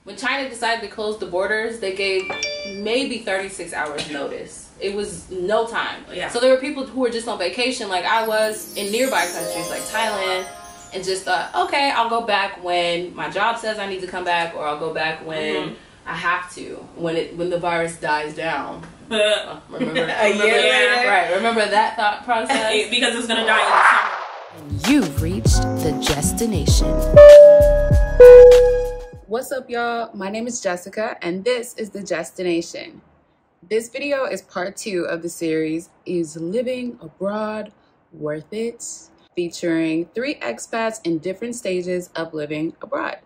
When China decided to close the borders, they gave maybe 36 hours notice. It was no time. Yeah. So there were people who were just on vacation, like I was, in nearby countries like Thailand, and just thought, okay, I'll go back when my job says I need to come back, or I'll go back when I have to, when the virus dies down. Remember a year later. Right, remember that thought process? Because it's gonna die in the summer. You've reached the destination. What's up, y'all? My name is Jessica, and this is the Destination. This video is part 2 of the series, Is Living Abroad Worth It? Featuring 3 expats in different stages of living abroad.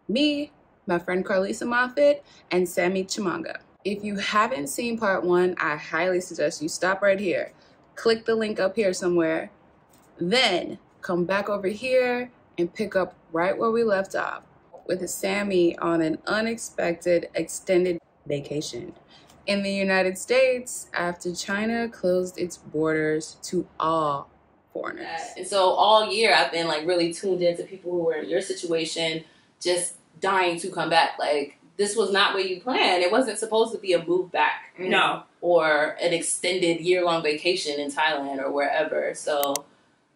Me, my friend Carlisa Moffat, and Sammy Chimanga. If you haven't seen part 1, I highly suggest you stop right here. Click the link up here somewhere. Then come back over here and pick up right where we left off, with Sammy on an unexpected extended vacation in the United States after China closed its borders to all foreigners. And so all year I've been like really tuned into people who were in your situation, just dying to come back. Like, this was not what you planned. It wasn't supposed to be a move back. No. Or an extended year-long vacation in Thailand or wherever. So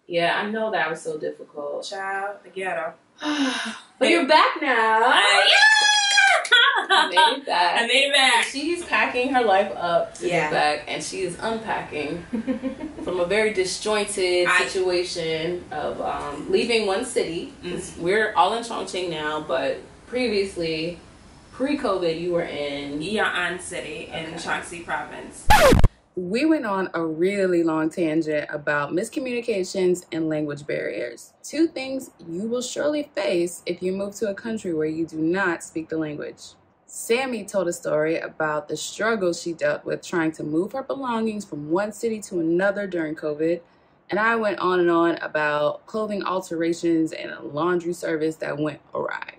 yeah, I know that was so difficult. Child, the ghetto. But you're back now. I made it back. I made it back. She's packing her life up to Yeah. get back, and she is unpacking from a very disjointed situation of leaving one city. We're all in Chongqing now, but previously, pre-COVID, you were in Ya'an City in Shaanxi Province. We went on a really long tangent about miscommunications and language barriers. 2 things you will surely face if you move to a country where you do not speak the language. Sammy told a story about the struggle she dealt with trying to move her belongings from one city to another during COVID, and I went on and on about clothing alterations and a laundry service that went awry.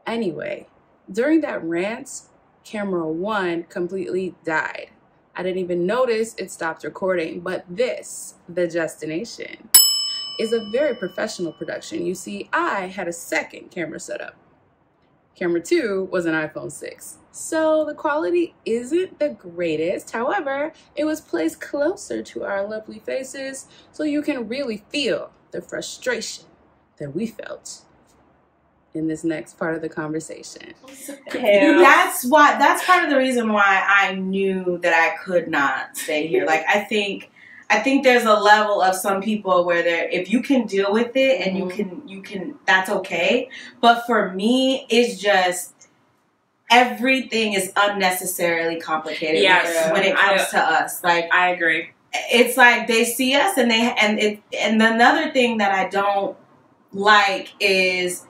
Anyway, during that rant, camera 1 completely died. I didn't even notice it stopped recording, but this, The Destination, is a very professional production. You see, I had a second camera set up. Camera 2 was an iPhone 6. So the quality isn't the greatest. However, it was placed closer to our lovely faces so you can really feel the frustration that we felt in this next part of the conversation. That's part of the reason why I knew that I could not stay here. Like, I think there's a level of some people where if you can deal with it and you can that's okay. But for me, it's just everything is unnecessarily complicated when it comes to us. Like, I agree. It's like they see us and another thing that I don't like is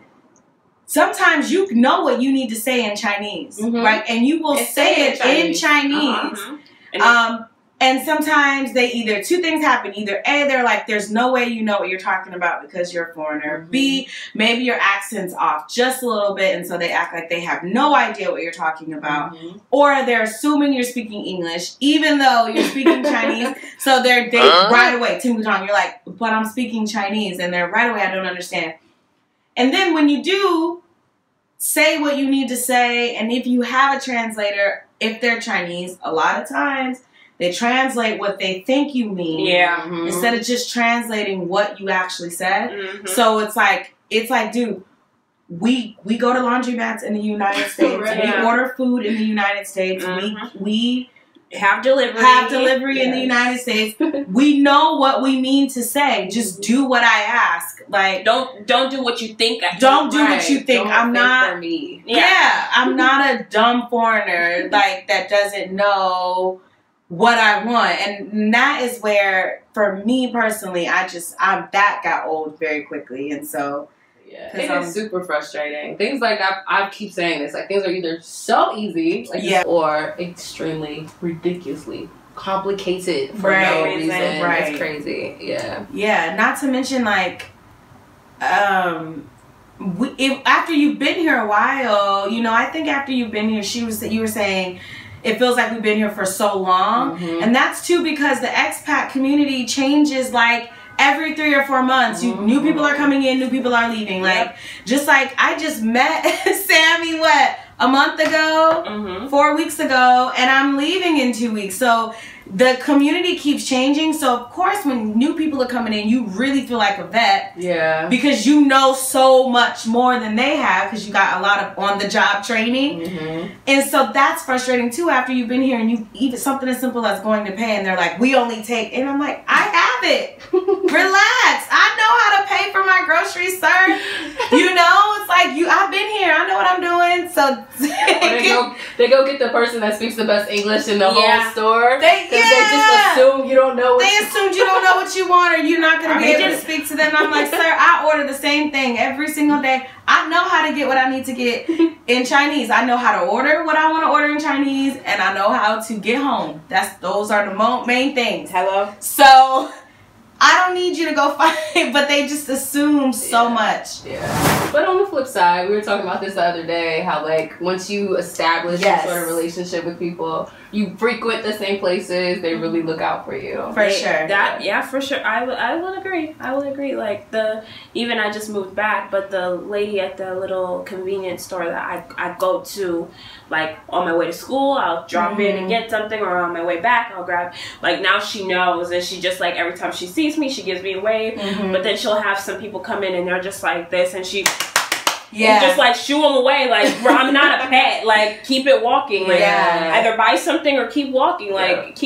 sometimes you know what you need to say in Chinese, right? And you will say it in Chinese. And sometimes either 2 things happen. Either A, they're like, there's no way you know what you're talking about because you're a foreigner. B, maybe your accent's off just a little bit, and so they act like they have no idea what you're talking about. Or they're assuming you're speaking English, even though you're speaking Chinese. So they right away, Tim Gutong, you're like, but I'm speaking Chinese. And they're right away, I don't understand. And then when you do say what you need to say, and if you have a translator, if they're Chinese, a lot of times they translate what they think you mean instead of just translating what you actually said. So it's like, dude, we go to laundromats in the United States. We order food in the United States. We have delivery in the United States. We know what we mean to say. Just do what I ask. Like, don't do what you think. Don't do what you think. I'm not for me. I'm not a dumb foreigner like that doesn't know what I want. And that is where, for me personally, that got old very quickly. And so it is super frustrating. Things like I keep saying this, like, things are either so easy, like, or extremely ridiculously complicated for no reason. It's crazy. Yeah. Not to mention, like, after you've been here a while, I think after you've been here, you were saying it feels like we've been here for so long, and that's too because the expat community changes like every 3 or 4 months. New people are coming in, new people are leaving. Like, just like I just met Sammy a month ago, 4 weeks ago, and I'm leaving in 2 weeks. So the community keeps changing. So of course, when new people are coming in, you really feel like a vet. Yeah. Because you know so much more than they have because you got a lot of on-the-job training. And so that's frustrating too after you've been here and you even something as simple as going to pay and they're like, we only take, and I'm like, I have it. Relax. I know how to pay for my groceries, sir. You know, it's like I've been here. I know what I'm doing. So they go get the person that speaks the best English in the whole store. They just assume you don't know what they assumed you don't know what you want or you're not going to be able to speak to them. I'm like, sir, I order the same thing every single day. I know how to get what I need to get in Chinese. I know how to order what I want to order in Chinese, and I know how to get home. Those are the main things. Hello? So I don't need you to go fight, but they just assume so much. Yeah. But on the flip side, we were talking about this the other day, how like once you establish some sort of relationship with people, you frequent the same places, they really look out for you. For sure. For sure. I will agree. I will agree. Like even I just moved back, but the lady at the little convenience store that I go to, like on my way to school, I'll drop in and get something, or on my way back, I'll grab. Like now she knows, and she just like every time she sees me, she gives me a wave. But then she'll have some people come in and they're just like this, and she. Just like shoo them away, like I'm not a pet. Like keep it walking. Like either buy something or keep walking. Like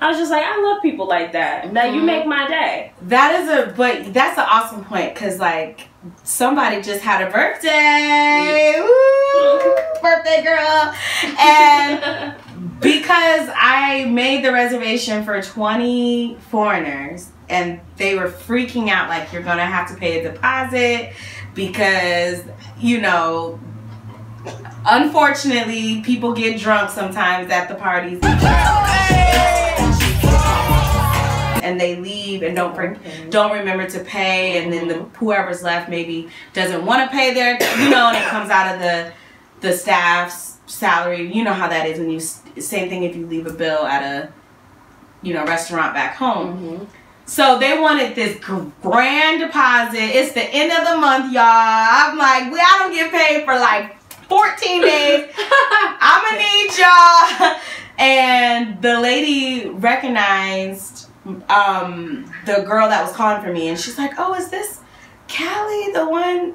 I was just like, I love people like that. That you make my day. That's an awesome point because like somebody just had a birthday. Woo! Birthday girl. And because I made the reservation for 20 foreigners and they were freaking out like you're gonna have to pay a deposit because, you know, unfortunately people get drunk sometimes at the parties and they leave and don't remember to pay, and then whoever's left maybe doesn't want to pay their, you know, and it comes out of the staff's salary. You know how that is when you, same thing if you leave a bill at a, you know, restaurant back home. So they wanted this grand deposit. It's the end of the month, y'all. I'm like, I don't get paid for like 14 days. I'm gonna need y'all. And the lady recognized the girl that was calling for me, and she's like, oh, is this Callie, the one?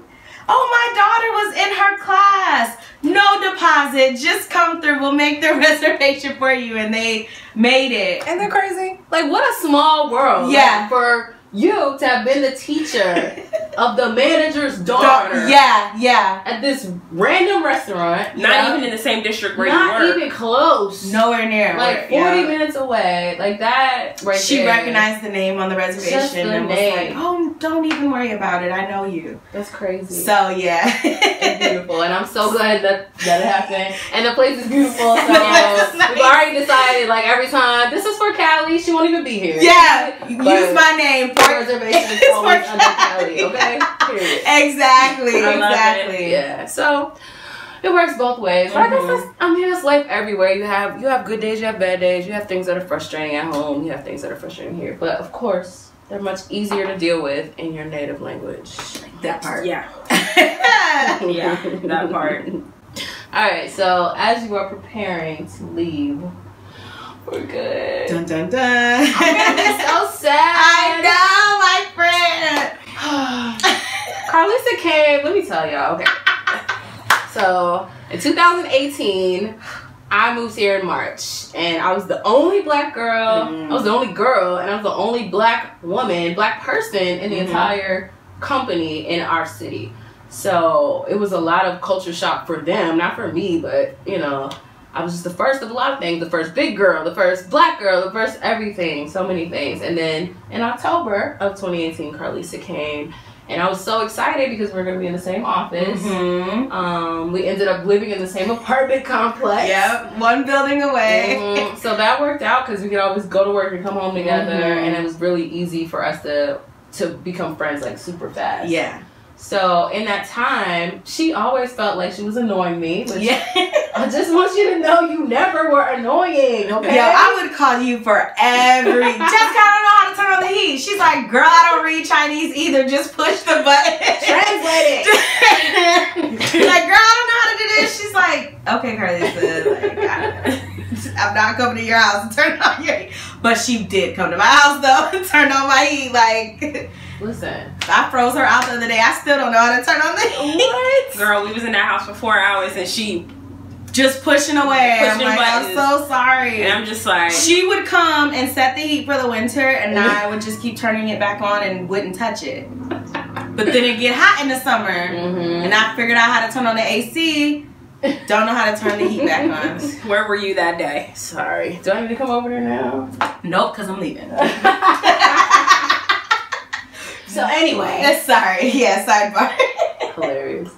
Oh, my daughter was in her class. No deposit. Just come through. We'll make the reservation for you. And they made it. And they're crazy. Like, what a small world. Yeah. Like, for you to have been the teacher of the manager's daughter. Yeah. At this random restaurant. Not even in the same district where you work. Not even close. Nowhere near. Like 40 minutes away. Like that right She there. recognized the name on the reservation. Just the and was name. like, oh, don't even worry about it. I know you. That's crazy. So, yeah. It's beautiful. And I'm so glad that it happened. And the place is beautiful. So we've already decided, like, every time, this is for Callie. She won't even be here. Yeah. Use my name. The reservation is always under Callie. Okay? Period. Exactly. Yeah. So it works both ways. But I guess it's life everywhere. You have good days, you have bad days, you have things that are frustrating at home, you have things that are frustrating here. But of course, they're much easier to deal with in your native language. That part. Yeah. Yeah, that part. Alright, so as you are preparing to leave, we're good. Dun dun dun. I'm gonna be so sad. I know, my friend. Carlisa came, let me tell y'all, okay. So, in 2018, I moved here in March, and I was the only black girl, I was the only girl, and I was the only black woman, black person in the entire company in our city. So, it was a lot of culture shock for them, not for me, but, you know, I was just the first of a lot of things, the first big girl, the first black girl, the first everything, so many things. And then in October of 2018, Carlisa came. And I was so excited because we were going to be in the same office. We ended up living in the same apartment complex. Yep, one building away. So that worked out because we could always go to work and come home together. And it was really easy for us to become friends like super fast. Yeah. So in that time, she always felt like she was annoying me. But I just want you to know you never were annoying, okay? Yeah, I would call you for every... Jessica, I don't know how to turn on the heat. She's like, girl, I don't read Chinese either. Just push the button. Translate it. Like, girl, I don't know how to do this. She's like, okay, Carlisa, like, I'm not coming to your house and turn on your heat. But she did come to my house, though, and turn on my heat. Like, listen, I froze her out the other day. I still don't know how to turn on the heat. What? Girl, we was in that house for 4 hours, and she just pushing away. Pushing I'm like, buttons. I'm so sorry. And I'm just like, she would come and set the heat for the winter, and I would just keep turning it back on and wouldn't touch it. But then it get hot in the summer, and I figured out how to turn on the AC. Don't know how to turn the heat back on. where were you that day? sorry. Do I need to come over there now? Nope, because I'm leaving. So anyway, Sorry. Yeah, sidebar. hilarious.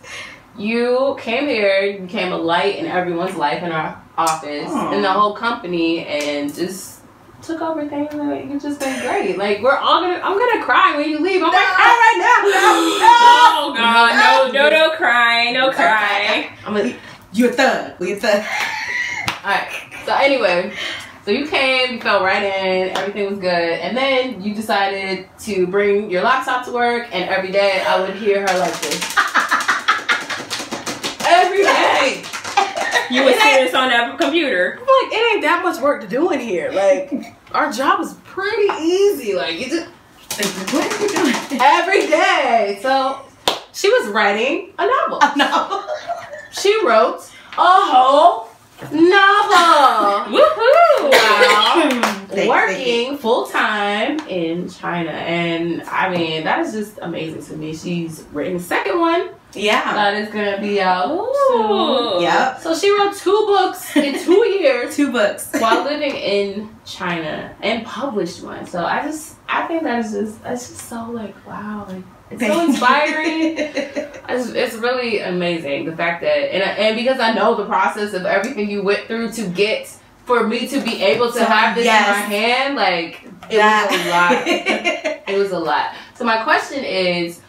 You came here, you became a light in everyone's life in our office, in the whole company, and just took over things. Like, you've just been great. Like, I'm gonna cry when you leave. I'm like, cry right now. Oh God, no cry, no cry. You're a thug. We're a thug. Alright, so anyway, so you came, you fell right in, everything was good, and then you decided to bring your laptop to work, and every day I would hear her like this. Every day! You were serious on that computer. I'm like, it ain't that much work to do in here. Like, our job is pretty easy. Like, you just, What are you doing? every day. So, she was writing a novel. No. She wrote a whole novel. Woohoo! Wow. Working full time in China. And I mean, that is just amazing to me. She's written a second one Yeah. that is going to be out soon. Yep. So she wrote 2 books in 2 years 2 books. while living in China and published one. So I think that's just so like, wow. Like, it's so inspiring. It's really amazing the fact that, and because I know the process of everything you went through to get, for me to be able to have this in my hand, like, it was a lot. It was a lot. So my question is,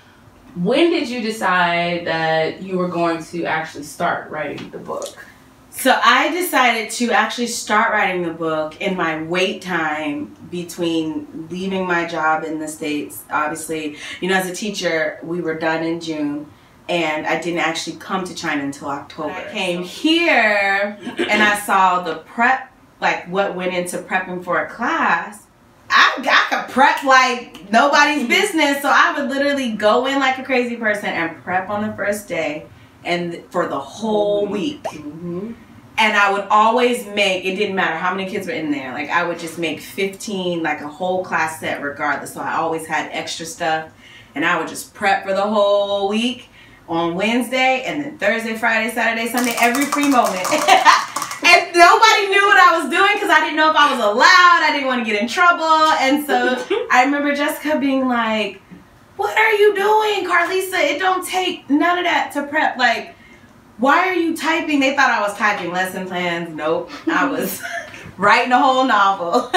when did you decide that you were going to actually start writing the book? So I decided to actually start writing the book in my wait time between leaving my job in the States. Obviously, you know, as a teacher, we were done in June, and I didn't actually come to China until October. I came here and I saw the prep, like what went into prepping for a class. I could prep like nobody's business, so I would literally go in like a crazy person and prep on the first day and for the whole week. And I would always make, it didn't matter how many kids were in there, like I would just make 15, like a whole class set regardless. So I always had extra stuff, and I would just prep for the whole week on Wednesday, and then Thursday, Friday, Saturday, Sunday, every free moment. And nobody knew what I was doing because I didn't know if I was allowed. I didn't want to get in trouble. And so I remember Jessica being like, what are you doing, Carlisa? It don't take none of that to prep. Like, why are you typing? They thought I was typing lesson plans. Nope. I was writing a whole novel.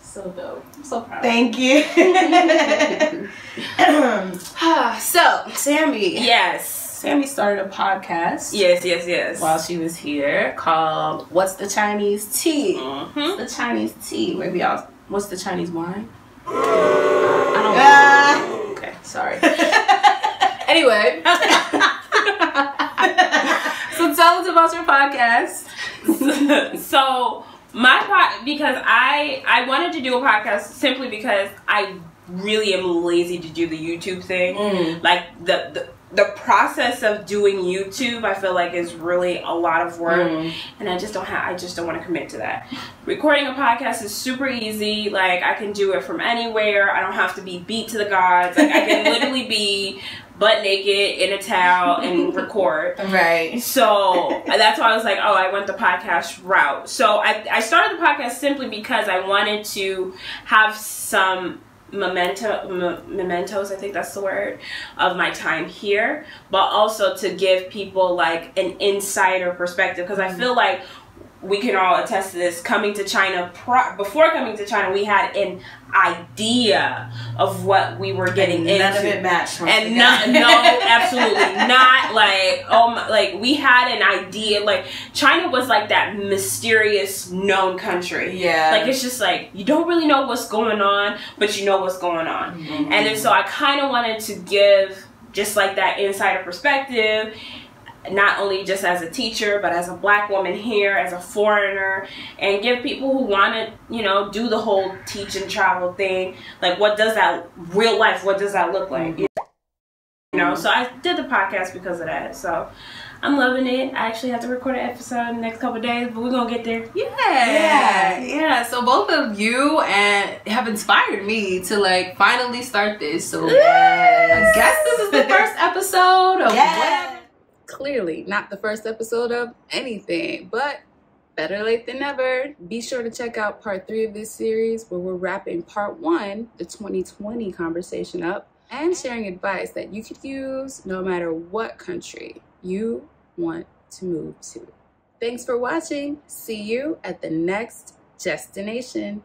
So dope. I'm so proud. Thank you. So, Sammy. Yes. Sammy started a podcast. Yes. While she was here, called "What's the Chinese Tea?" Mm-hmm. What's the Chinese tea? Maybe y'all. What's the Chinese wine? I don't know. Okay, sorry. Anyway, so tell us about your podcast. So because I wanted to do a podcast simply because I really am lazy to do the YouTube thing. Like the process of doing YouTube, I feel like is really a lot of work, and I just don't want to commit to that. Recording a podcast is super easy. Like, I can do it from anywhere. I don't have to be beat to the gods. Like, I can literally be butt naked in a towel and record. Right. So that's why I was like, oh, I went the podcast route. So I started the podcast simply because I wanted to have some mementos, I think that's the word, of my time here, but also to give people like an insider perspective, because I feel like we can all attest to this. Coming to China, before coming to China, we had an idea of what we were getting into. None of it matched. And no, absolutely not. Like, like we had an idea. Like, China was like that mysterious known country. Yeah. Like, it's just like you don't really know what's going on, but you know what's going on. And then so I kind of wanted to give just like that insider perspective. not only just as a teacher, but as a black woman here, as a foreigner, and give people who want to, you know, do the whole teach and travel thing, like, what does that real life, what does that look like? You know, so I did the podcast because of that. So I'm loving it. I actually have to record an episode in the next couple of days, but we're gonna get there. Yeah. So both of you have inspired me to like finally start this. So I guess this is the first episode of whatever. Clearly not the first episode of anything, but better late than never. Be sure to check out part 3 of this series, where we're wrapping part 1, the 2020 conversation, up and sharing advice that you could use no matter what country you want to move to. Thanks for watching. See you at the next destination.